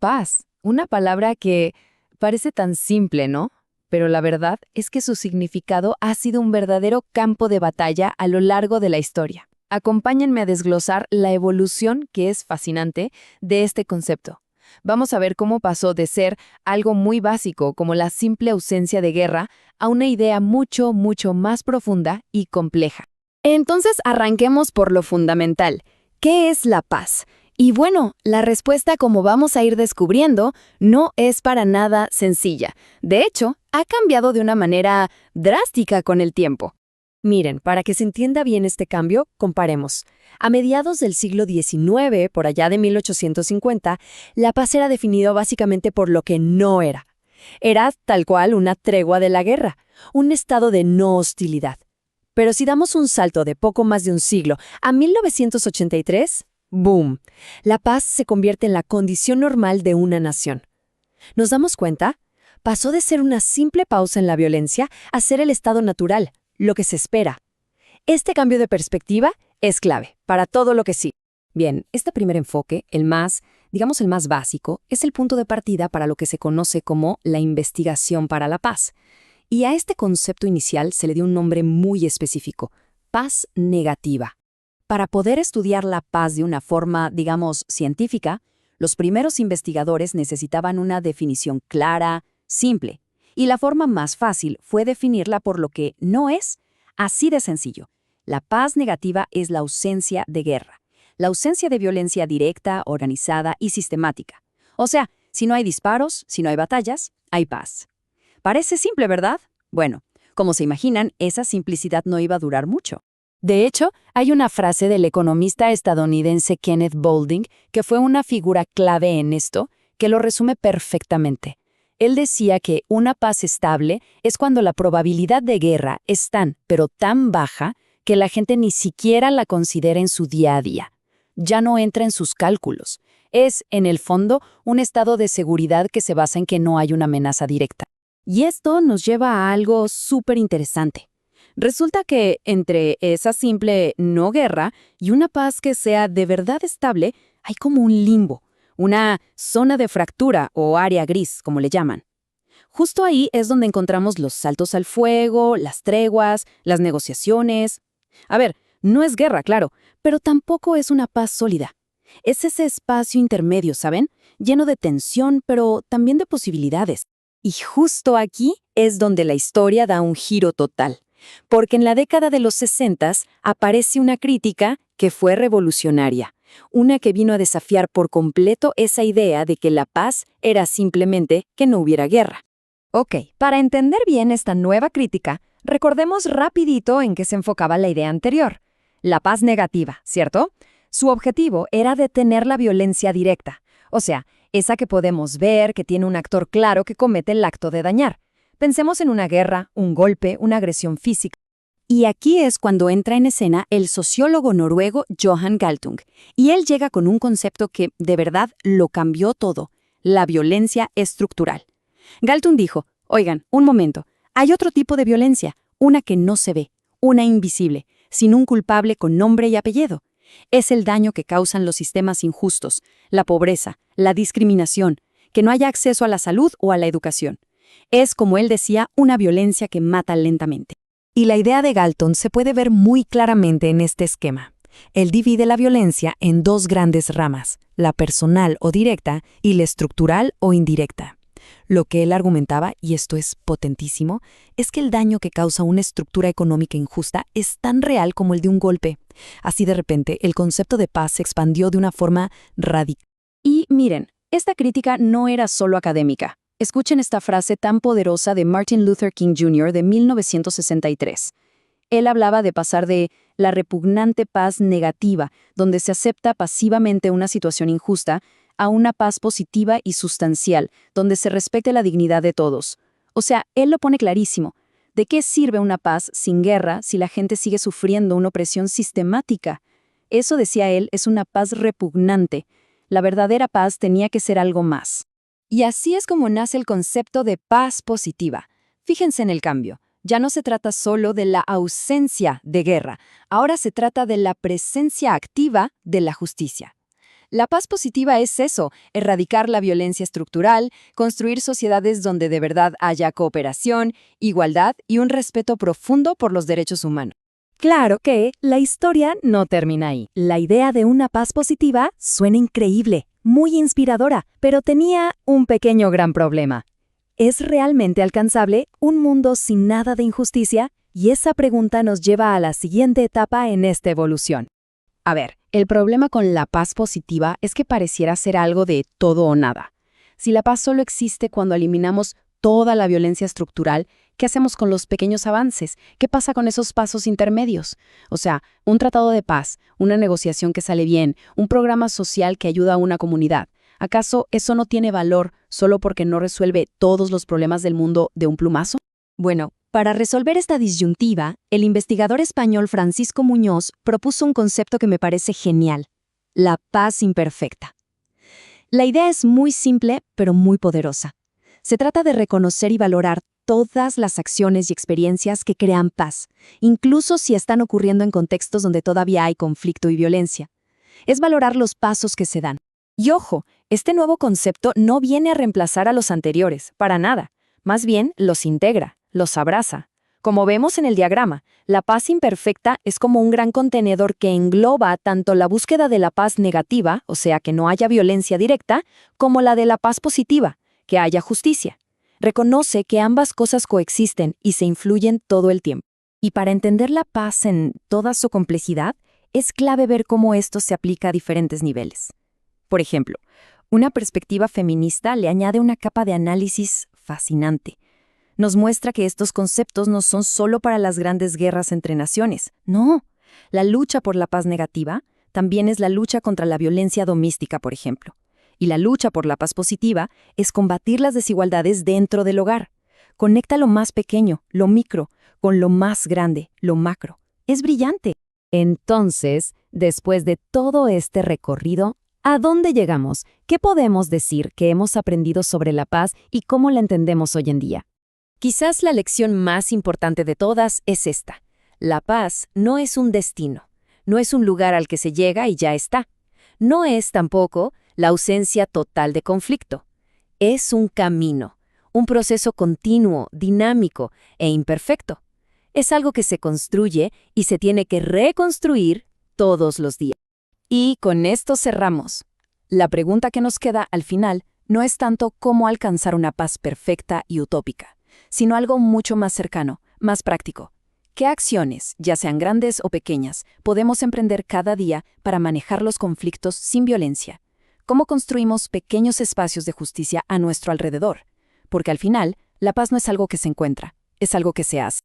Paz, una palabra que parece tan simple, ¿no? Pero la verdad es que su significado ha sido un verdadero campo de batalla a lo largo de la historia. Acompáñenme a desglosar la evolución, que es fascinante, de este concepto. Vamos a ver cómo pasó de ser algo muy básico como la simple ausencia de guerra a una idea mucho, mucho más profunda y compleja. Entonces arranquemos por lo fundamental. ¿Qué es la paz? Y bueno, la respuesta, como vamos a ir descubriendo, no es para nada sencilla. De hecho, ha cambiado de una manera drástica con el tiempo. Miren, para que se entienda bien este cambio, comparemos. A mediados del siglo XIX, por allá de 1850, la paz era definida básicamente por lo que no era. Era tal cual una tregua de la guerra, un estado de no hostilidad. Pero si damos un salto de poco más de un siglo a 1983, ¡boom! La paz se convierte en la condición normal de una nación. ¿Nos damos cuenta? Pasó de ser una simple pausa en la violencia a ser el estado natural, lo que se espera. Este cambio de perspectiva es clave para todo lo que sí. Bien, este primer enfoque, el más básico, es el punto de partida para lo que se conoce como la investigación para la paz. Y a este concepto inicial se le dio un nombre muy específico: paz negativa. Para poder estudiar la paz de una forma, científica, los primeros investigadores necesitaban una definición clara, simple, y la forma más fácil fue definirla por lo que no es, así de sencillo. La paz negativa es la ausencia de guerra, la ausencia de violencia directa, organizada y sistemática. O sea, si no hay disparos, si no hay batallas, hay paz. Parece simple, ¿verdad? Bueno, como se imaginan, esa simplicidad no iba a durar mucho. De hecho, hay una frase del economista estadounidense Kenneth Boulding, que fue una figura clave en esto, que lo resume perfectamente. Él decía que una paz estable es cuando la probabilidad de guerra es pero tan baja, que la gente ni siquiera la considera en su día a día. Ya no entra en sus cálculos. Es, en el fondo, un estado de seguridad que se basa en que no hay una amenaza directa. Y esto nos lleva a algo súper interesante. Resulta que entre esa simple no guerra y una paz que sea de verdad estable, hay como un limbo, una zona de fractura o área gris, como le llaman. Justo ahí es donde encontramos los saltos al fuego, las treguas, las negociaciones. A ver, no es guerra, claro, pero tampoco es una paz sólida. Es ese espacio intermedio, ¿saben? Lleno de tensión, pero también de posibilidades. Y justo aquí es donde la historia da un giro total. Porque en la década de los 60 aparece una crítica que fue revolucionaria, una que vino a desafiar por completo esa idea de que la paz era simplemente que no hubiera guerra. Ok, para entender bien esta nueva crítica, recordemos rapidito en qué se enfocaba la idea anterior. La paz negativa, ¿cierto? Su objetivo era detener la violencia directa, o sea, esa que podemos ver, que tiene un actor claro que comete el acto de dañar. Pensemos en una guerra, un golpe, una agresión física. Y aquí es cuando entra en escena el sociólogo noruego Johan Galtung, y él llega con un concepto que, de verdad, lo cambió todo: la violencia estructural. Galtung dijo: oigan, un momento, hay otro tipo de violencia, una que no se ve, una invisible, sin un culpable con nombre y apellido. Es el daño que causan los sistemas injustos, la pobreza, la discriminación, que no haya acceso a la salud o a la educación. Es, como él decía, una violencia que mata lentamente. Y la idea de Galtung se puede ver muy claramente en este esquema. Él divide la violencia en dos grandes ramas: la personal o directa y la estructural o indirecta. Lo que él argumentaba, y esto es potentísimo, es que el daño que causa una estructura económica injusta es tan real como el de un golpe. Así, de repente, el concepto de paz se expandió de una forma radical. Y miren, esta crítica no era solo académica. Escuchen esta frase tan poderosa de Martin Luther King Jr. de 1963. Él hablaba de pasar de la repugnante paz negativa, donde se acepta pasivamente una situación injusta, a una paz positiva y sustancial, donde se respete la dignidad de todos. O sea, él lo pone clarísimo. ¿De qué sirve una paz sin guerra si la gente sigue sufriendo una opresión sistemática? Eso, decía él, es una paz repugnante. La verdadera paz tenía que ser algo más. Y así es como nace el concepto de paz positiva. Fíjense en el cambio. Ya no se trata solo de la ausencia de guerra, ahora se trata de la presencia activa de la justicia. La paz positiva es eso, erradicar la violencia estructural, construir sociedades donde de verdad haya cooperación, igualdad y un respeto profundo por los derechos humanos. Claro que la historia no termina ahí. La idea de una paz positiva suena increíble, muy inspiradora, pero tenía un pequeño gran problema. ¿Es realmente alcanzable un mundo sin nada de injusticia? Y esa pregunta nos lleva a la siguiente etapa en esta evolución. A ver, el problema con la paz positiva es que pareciera ser algo de todo o nada. Si la paz solo existe cuando eliminamos toda la violencia estructural, ¿qué hacemos con los pequeños avances? ¿Qué pasa con esos pasos intermedios? O sea, un tratado de paz, una negociación que sale bien, un programa social que ayuda a una comunidad. ¿Acaso eso no tiene valor solo porque no resuelve todos los problemas del mundo de un plumazo? Bueno, para resolver esta disyuntiva, el investigador español Francisco Muñoz propuso un concepto que me parece genial: la paz imperfecta. La idea es muy simple, pero muy poderosa. Se trata de reconocer y valorar todas las acciones y experiencias que crean paz, incluso si están ocurriendo en contextos donde todavía hay conflicto y violencia. Es valorar los pasos que se dan. Y ojo, este nuevo concepto no viene a reemplazar a los anteriores, para nada. Más bien, los integra, los abraza. Como vemos en el diagrama, la paz imperfecta es como un gran contenedor que engloba tanto la búsqueda de la paz negativa, o sea, que no haya violencia directa, como la de la paz positiva, que haya justicia. Reconoce que ambas cosas coexisten y se influyen todo el tiempo. Y para entender la paz en toda su complejidad, es clave ver cómo esto se aplica a diferentes niveles. Por ejemplo, una perspectiva feminista le añade una capa de análisis fascinante. Nos muestra que estos conceptos no son solo para las grandes guerras entre naciones. No, la lucha por la paz negativa también es la lucha contra la violencia doméstica, por ejemplo. Y la lucha por la paz positiva es combatir las desigualdades dentro del hogar. Conecta lo más pequeño, lo micro, con lo más grande, lo macro. Es brillante. Entonces, después de todo este recorrido, ¿a dónde llegamos? ¿Qué podemos decir que hemos aprendido sobre la paz y cómo la entendemos hoy en día? Quizás la lección más importante de todas es esta: la paz no es un destino, no es un lugar al que se llega y ya está. No es tampoco la ausencia total de conflicto. Es un camino, un proceso continuo, dinámico e imperfecto. Es algo que se construye y se tiene que reconstruir todos los días. Y con esto cerramos. La pregunta que nos queda al final no es tanto cómo alcanzar una paz perfecta y utópica, sino algo mucho más cercano, más práctico. ¿Qué acciones, ya sean grandes o pequeñas, podemos emprender cada día para manejar los conflictos sin violencia? ¿Cómo construimos pequeños espacios de justicia a nuestro alrededor? Porque al final, la paz no es algo que se encuentra, es algo que se hace.